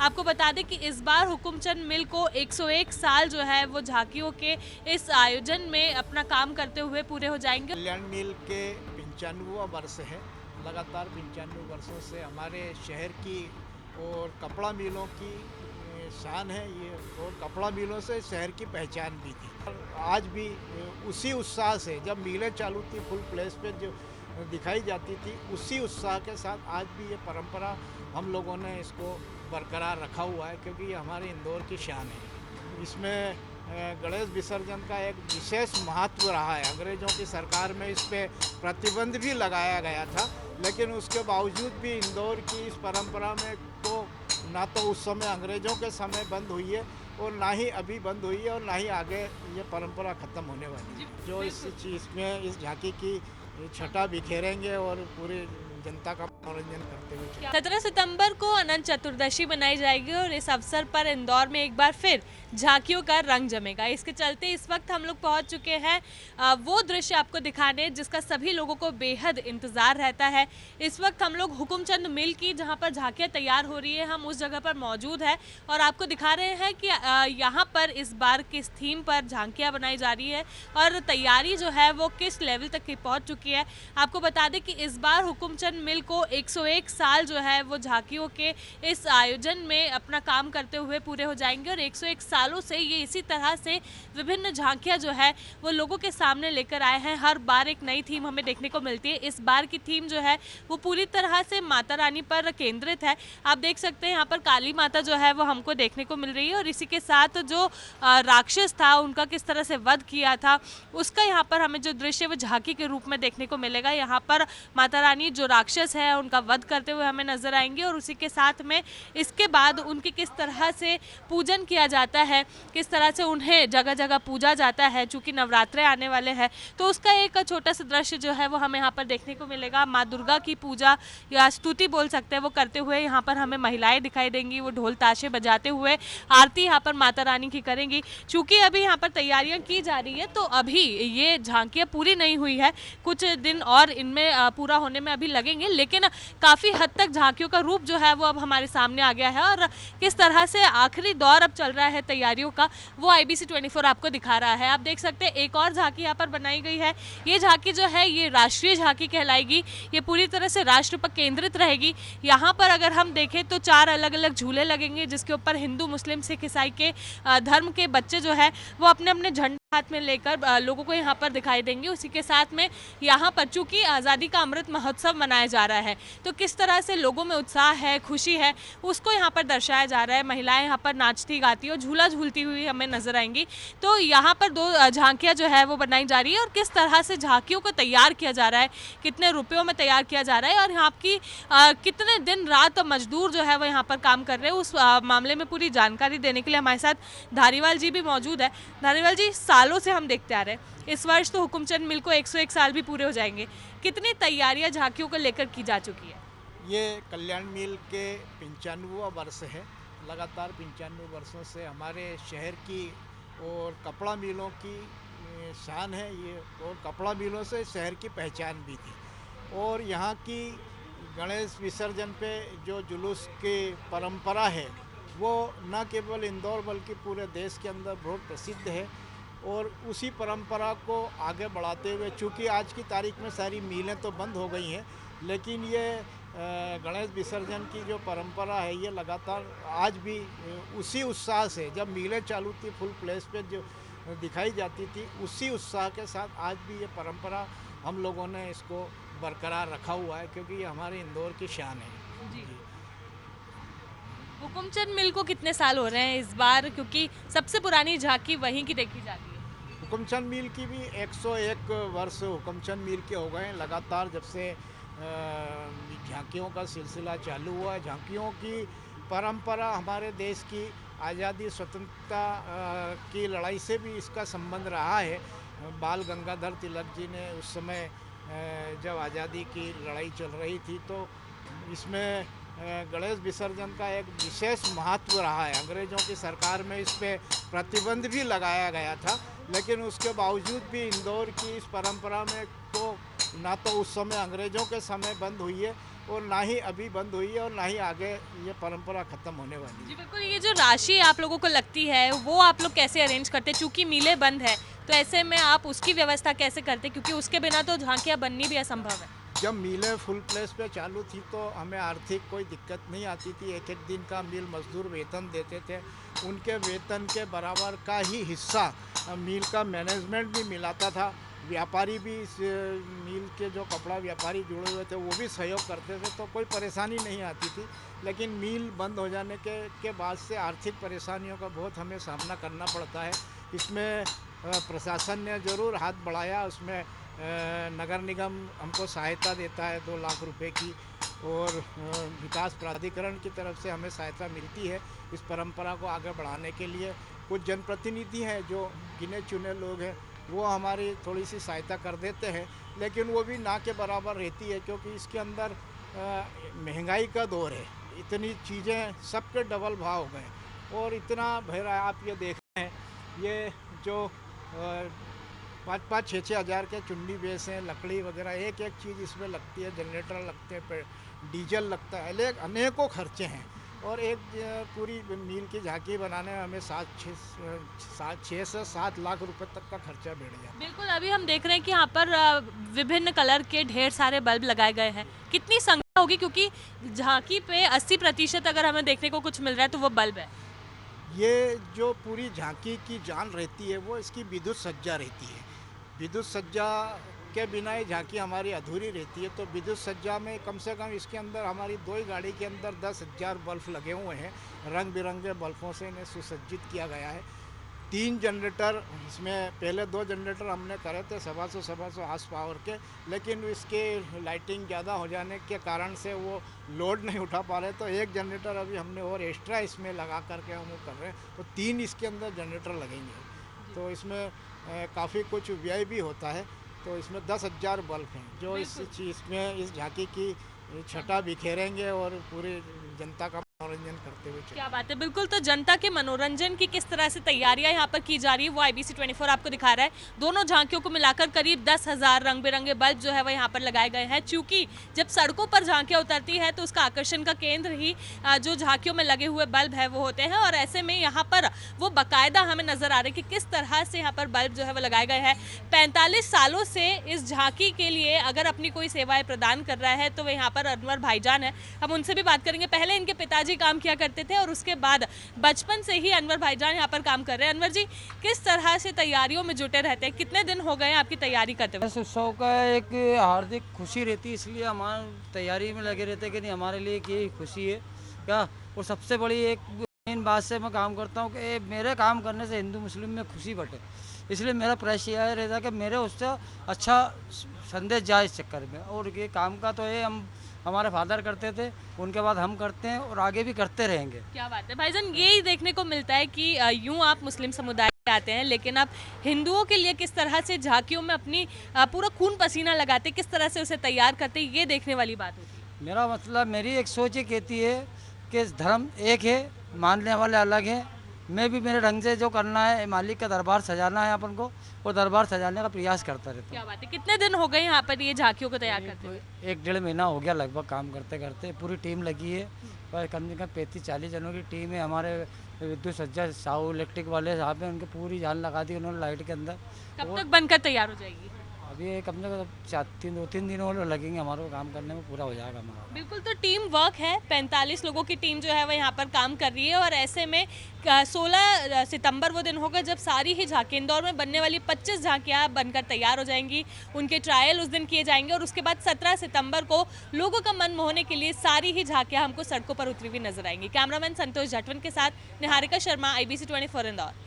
आपको बता दें कि इस बार हुकुमचंद मिल को 101 साल जो है वो झांकियों के इस आयोजन में अपना काम करते हुए पूरे हो जाएंगे। कल्याण मिल के 95वां वर्ष है। लगातार 95 वर्षों से हमारे शहर की और कपड़ा मिलों की शान है ये, और कपड़ा मिलों से शहर की पहचान भी थी। और आज भी उसी उत्साह से जब मिलें चालू थी फुल प्लेस पे जो दिखाई जाती थी, उसी उत्साह के साथ आज भी ये परंपरा हम लोगों ने इसको बरकरार रखा हुआ है, क्योंकि ये हमारे इंदौर की शान है। इसमें गणेश विसर्जन का एक विशेष महत्व रहा है। अंग्रेज़ों की सरकार में इस पे प्रतिबंध भी लगाया गया था, लेकिन उसके बावजूद भी इंदौर की इस परंपरा में तो ना तो उस समय अंग्रेज़ों के समय बंद हुई है और ना ही अभी बंद हुई है और ना ही आगे ये परंपरा ख़त्म होने वाली है। जो इस चीज़ में इस झांकी की छटा बिखेरेंगे और पूरी जनता का मनोरंजन करते हुए। 17 सितंबर को अनंत चतुर्दशी मनाई जाएगी और इस अवसर पर इंदौर में एक बार फिर झांकियों का रंग जमेगा। इसके चलते इस वक्त हम लोग पहुंच चुके हैं वो दृश्य आपको दिखाने जिसका सभी लोगों को बेहद इंतजार रहता है। इस वक्त हम लोग हुकुमचंद मिल की जहां पर झांकियां तैयार हो रही है, हम उस जगह पर मौजूद है और आपको दिखा रहे हैं कि यहाँ पर इस बार किस थीम पर झांकियां बनाई जा रही है और तैयारी जो है वो किस लेवल तक की पहुँच चुकी है। आपको बता दें कि इस बार हुकुमचंद मिल को 101 साल जो है वो झांकियों के इस आयोजन में अपना काम करते हुए पूरे हो जाएंगे और 101 सालों से ये इसी तरह से विभिन्न झांकियां जो है वो लोगों के सामने लेकर आए हैं। हर बार एक नई थीम हमें देखने को मिलती है। इस बार की थीम जो है वो पूरी तरह से माता रानी पर केंद्रित है। आप देख सकते हैं यहाँ पर काली माता जो है वो हमको देखने को मिल रही है और इसी के साथ जो राक्षस था उनका किस तरह से वध किया था उसका यहाँ पर हमें जो दृश्य वो झांकी के रूप में देखने को मिलेगा। यहाँ पर माता रानी जो राक्षस है उनका वध करते हुए हमें नजर आएंगे और उसी के साथ में इसके बाद उनकी किस तरह से पूजन किया जाता है, किस तरह से उन्हें जगह जगह पूजा जाता है। चूंकि नवरात्रे आने वाले हैं तो उसका एक छोटा सा दृश्य जो है वो हमें यहाँ पर देखने को मिलेगा। माँ दुर्गा की पूजा या स्तुति बोल सकते हैं वो करते हुए यहाँ पर हमें महिलाएं दिखाई देंगी, वो ढोल ताशे बजाते हुए आरती यहाँ पर माता रानी की करेंगी। चूंकि अभी यहाँ पर तैयारियां की जा रही है तो अभी ये झांकियां पूरी नहीं हुई है, कुछ दिन और इनमें पूरा होने में अभी लगेंगे, लेकिन काफ़ी हद तक झांकियों का रूप जो है वो अब हमारे सामने आ गया है और किस तरह से आखिरी दौर अब चल रहा है तैयारियों का वो IBC 24 आपको दिखा रहा है। आप देख सकते हैं एक और झांकी यहाँ पर बनाई गई है। ये झांकी जो है ये राष्ट्रीय झांकी कहलाएगी, ये पूरी तरह से राष्ट्र पर केंद्रित रहेगी। यहाँ पर अगर हम देखें तो 4 अलग अलग झूले लगेंगे जिसके ऊपर हिंदू, मुस्लिम, सिख, ईसाई के धर्म के बच्चे जो है वो अपने अपने झंडे हाथ में लेकर लोगों को यहाँ पर दिखाई देंगे। उसी के साथ में यहाँ पर चूंकि आज़ादी का अमृत महोत्सव मनाया जा रहा है तो किस तरह से लोगों में उत्साह है, खुशी है, उसको यहाँ पर दर्शाया जा रहा है। महिलाएं यहाँ पर नाचती गाती और झूला झूलती हुई हमें नजर आएंगी। तो यहाँ पर 2 झांकियाँ जो है वो बनाई जा रही है और किस तरह से झांकियों को तैयार किया जा रहा है, कितने रुपयों में तैयार किया जा रहा है और यहाँ की कितने दिन रात मजदूर जो है वो यहाँ पर काम कर रहे हैं, उस मामले में पूरी जानकारी देने के लिए हमारे साथ धारीवाल जी भी मौजूद है। धारीवाल जी, सालों से हम देखते आ रहे हैं, इस वर्ष तो हुकुमचंद मिल को 101 साल भी पूरे हो जाएंगे, कितनी तैयारियां झांकियों को लेकर की जा चुकी है? ये कल्याण मिल के 95वां वर्ष है। लगातार 95 वर्षों से हमारे शहर की और कपड़ा मिलों की शान है ये, और कपड़ा मिलों से शहर की पहचान भी थी। और यहाँ की गणेश विसर्जन पे जो जुलूस की परंपरा है वो न केवल इंदौर बल्कि पूरे देश के अंदर बहुत प्रसिद्ध है। और उसी परंपरा को आगे बढ़ाते हुए, चूँकि आज की तारीख में सारी मिलें तो बंद हो गई हैं, लेकिन ये गणेश विसर्जन की जो परंपरा है ये लगातार आज भी उसी उत्साह से जब मिलें चालू थी फुल प्लेस पे जो दिखाई जाती थी, उसी उत्साह के साथ आज भी ये परंपरा हम लोगों ने इसको बरकरार रखा हुआ है, क्योंकि ये हमारे इंदौर की शान है। जी। हुकुमचंद मिल को कितने साल हो रहे हैं इस बार, क्योंकि सबसे पुरानी झांकी वहीं की देखी जाती है? हुकुमचंद मिल की भी 101 वर्ष हुकुमचंद मिल के हो गए हैं। लगातार जब से झांकियों का सिलसिला चालू हुआ है, झांकियों की परंपरा हमारे देश की आज़ादी स्वतंत्रता की लड़ाई से भी इसका संबंध रहा है। बाल गंगाधर तिलक जी ने उस समय जब आज़ादी की लड़ाई चल रही थी तो इसमें गणेश विसर्जन का एक विशेष महत्व रहा है। अंग्रेज़ों की सरकार में इस पे प्रतिबंध भी लगाया गया था, लेकिन उसके बावजूद भी इंदौर की इस परंपरा में तो ना तो उस समय अंग्रेज़ों के समय बंद हुई है और ना ही अभी बंद हुई है और ना ही आगे ये परंपरा ख़त्म होने वाली है। जी बिल्कुल, ये जो राशि आप लोगों को लगती है वो आप लोग कैसे अरेंज करते हैं? चूँकि मिलें बंद है, तो ऐसे में आप उसकी व्यवस्था कैसे करते हैं? क्योंकि उसके बिना तो झांकियाँ बननी भी असंभव है। जब मिलें फुल प्लेस पे चालू थी तो हमें आर्थिक कोई दिक्कत नहीं आती थी। एक एक दिन का मिल मजदूर वेतन देते थे, उनके वेतन के बराबर का ही हिस्सा मिल का मैनेजमेंट भी मिलाता था। व्यापारी भी इस मिल के जो कपड़ा व्यापारी जुड़े हुए थे वो भी सहयोग करते थे, तो कोई परेशानी नहीं आती थी। लेकिन मिल बंद हो जाने के बाद से आर्थिक परेशानियों का बहुत हमें सामना करना पड़ता है। इसमें प्रशासन ने ज़रूर हाथ बढ़ाया, उसमें नगर निगम हमको सहायता देता है 2 लाख रुपए की, और विकास प्राधिकरण की तरफ से हमें सहायता मिलती है इस परंपरा को आगे बढ़ाने के लिए। कुछ जनप्रतिनिधि हैं जो गिने चुने लोग हैं, वो हमारी थोड़ी सी सहायता कर देते हैं, लेकिन वो भी ना के बराबर रहती है, क्योंकि इसके अंदर महंगाई का दौर है। इतनी चीज़ें सबके डबल भाव हो गए और इतना भैर आप ये देख रहे हैं, ये जो 5-5, 6-6 हज़ार के चुन्नी बेस हैं, लकड़ी वगैरह एक एक चीज़ इसमें लगती है, जनरेटर लगते हैं, डीजल लगता है, अनेकों खर्चे हैं। और एक पूरी मील की झांकी बनाने में हमें 6 से 7 लाख रुपए तक का खर्चा बैठ जाता है। बिल्कुल, अभी हम देख रहे हैं कि यहाँ पर विभिन्न कलर के ढेर सारे बल्ब लगाए गए हैं। कितनी संख्या होगी? क्योंकि झांकी पे 80% अगर हमें देखने को कुछ मिल रहा है तो वो बल्ब है। ये जो पूरी झांकी की जान रहती है वो इसकी विद्युत सज्जा रहती है। विद्युत सज्जा के बिना ये झांकी हमारी अधूरी रहती है। तो विद्युत सज्जा में कम से कम इसके अंदर हमारी 2 ही गाड़ी के अंदर 10,000 बल्ब लगे हुए हैं। रंग बिरंगे बल्बों से इन्हें सुसज्जित किया गया है। 3 जनरेटर, इसमें पहले 2 जनरेटर हमने करे थे 125 हार्स पावर के, लेकिन इसके लाइटिंग ज़्यादा हो जाने के कारण से वो लोड नहीं उठा पा रहे, तो 1 जनरेटर अभी हमने और एक्स्ट्रा इसमें लगा करके हम वो कर रहे हैं। तो 3 इसके अंदर जनरेटर लगेंगे, तो इसमें काफ़ी कुछ व्यय भी होता है। तो इसमें 10,000 बल्ब हैं जो इस चीज़ में इस झांकी की छटा बिखेरेंगे और पूरी जनता का मनोरंजन करते हुए क्या बात है, बिल्कुल। तो जनता के मनोरंजन की किस तरह से तैयारियां यहाँ पर की जा रही है वो IBC 24 आपको दिखा रहा है। दोनों झांकियों को मिलाकर करीब 10,000 रंग बिरंगे बल्ब जो है वो यहाँ पर लगाए गए हैं। चूँकि जब सड़कों पर झांकियाँ उतरती है तो उसका आकर्षण का केंद्र ही जो झांकियों में लगे हुए बल्ब है वो होते हैं, और ऐसे में यहाँ पर वो बाकायदा हमें नजर आ रहे हैं कि किस तरह से यहाँ पर बल्ब जो है वो लगाए गए हैं। 45 सालों से इस झांकी के लिए अगर अपनी कोई सेवाएं प्रदान कर रहा है तो वो यहाँ पर अनवर भाईजान है। हम उनसे भी बात करेंगे। पहले इनके पिताजी काम किया करते थे और उसके बाद बचपन से ही अनवर भाईजान यहाँ पर काम कर रहे हैं। अनवर जी, किस तरह से तैयारियों में जुटे रहते हैं? कितने दिन हो गए आपकी तैयारी करते हुए? इस उत्सव का एक हार्दिक खुशी रहती है, इसलिए हमारी तैयारी में लगे रहते हैं कि नहीं, हमारे लिए एक यही खुशी है क्या। और सबसे बड़ी एक मेन बात से मैं काम करता हूँ कि मेरे काम करने से हिंदू मुस्लिम में खुशी बटे, इसलिए मेरा प्रयास यह रहता है कि मेरे उससे अच्छा संदेश जाए इस चक्कर में। और ये काम का तो ये हमारे फादर करते थे, उनके बाद हम करते हैं और आगे भी करते रहेंगे। क्या बात है भाईजान, यही देखने को मिलता है कि यूं आप मुस्लिम समुदाय के आते हैं, लेकिन आप हिंदुओं के लिए किस तरह से झांकियों में अपनी पूरा खून पसीना लगाते, किस तरह से उसे तैयार करते, ये देखने वाली बात होती है। मेरा मतलब, मेरी एक सोच ये कहती है कि धर्म एक है, मानने वाले अलग हैं। मैं भी मेरे ढंग से जो करना है, मालिक का दरबार सजाना है अपन को, और दरबार सजाने का प्रयास करता रहता हूँ। क्या बात है, कितने दिन हो गए यहाँ पर ये झांकियों को तैयार करते हुए? 1-1.5 महीना हो गया लगभग काम करते करते। पूरी टीम लगी है, पर कम से कम 35-40 जनों की टीम है। हमारे विद्युत सज्जा साहू इलेक्ट्रिक वाले साहब हैं, उनकी पूरी जान लगा दी उन्होंने लाइट के अंदर। कब तक बनकर तैयार हो जाएगी? अभी कम से कम 2-3 दिन और लगेंगे हमारे को काम करने में, पूरा हो जाएगा हमारा। बिल्कुल, तो टीम वर्क है। 45 लोगों की टीम जो है वो यहाँ पर काम कर रही है, और ऐसे में 16 सितंबर वो दिन होगा जब सारी ही झांकी, इंदौर में बनने वाली 25 झांकियाँ बनकर तैयार हो जाएंगी। उनके ट्रायल उस दिन किए जाएंगे और उसके बाद 17 सितंबर को लोगों का मन मोहने के लिए सारी ही झांकियाँ हमको सड़कों पर उतरी हुई नजर आएंगी। कैमरामैन संतोष जाटवन के साथ निहारिका शर्मा, IBC 24 इंदौर।